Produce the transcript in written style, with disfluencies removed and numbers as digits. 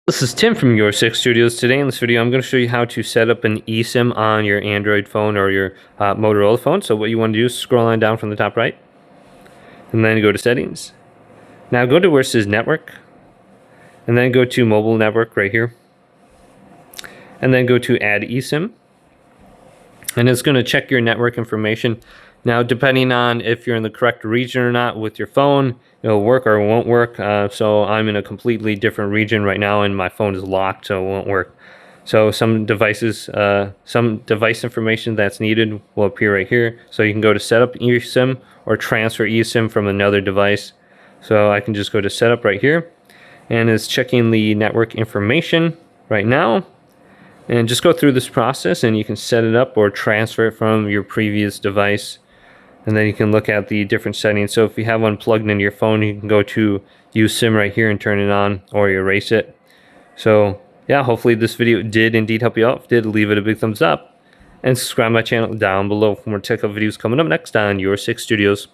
This is Tim from Your Six Studios. Today in this video, I'm going to show you how to set up an eSIM on your Android phone or your Motorola phone. So what you want to do is scroll on down from the top right, and then go to Settings. Now go to where it says Network, and then go to Mobile Network right here, and then go to Add eSIM, and it's going to check your network information. Now, depending on if you're in the correct region or not with your phone, it'll work or it won't work. So I'm in a completely different region right now, and my phone is locked, so it won't work. So some device information that's needed will appear right here. So you can go to Setup eSIM or Transfer eSIM from another device. So I can just go to Setup right here, and it's checking the network information right now. And just go through this process, and you can set it up or transfer it from your previous device. And then you can look at the different settings. So if you have one plugged into your phone, you can go to Use SIM right here and turn it on, or erase it. So yeah, hopefully this video did indeed help you out. If it did, leave it a big thumbs up. And subscribe to my channel down below for more tech videos coming up next on Your Six Studios.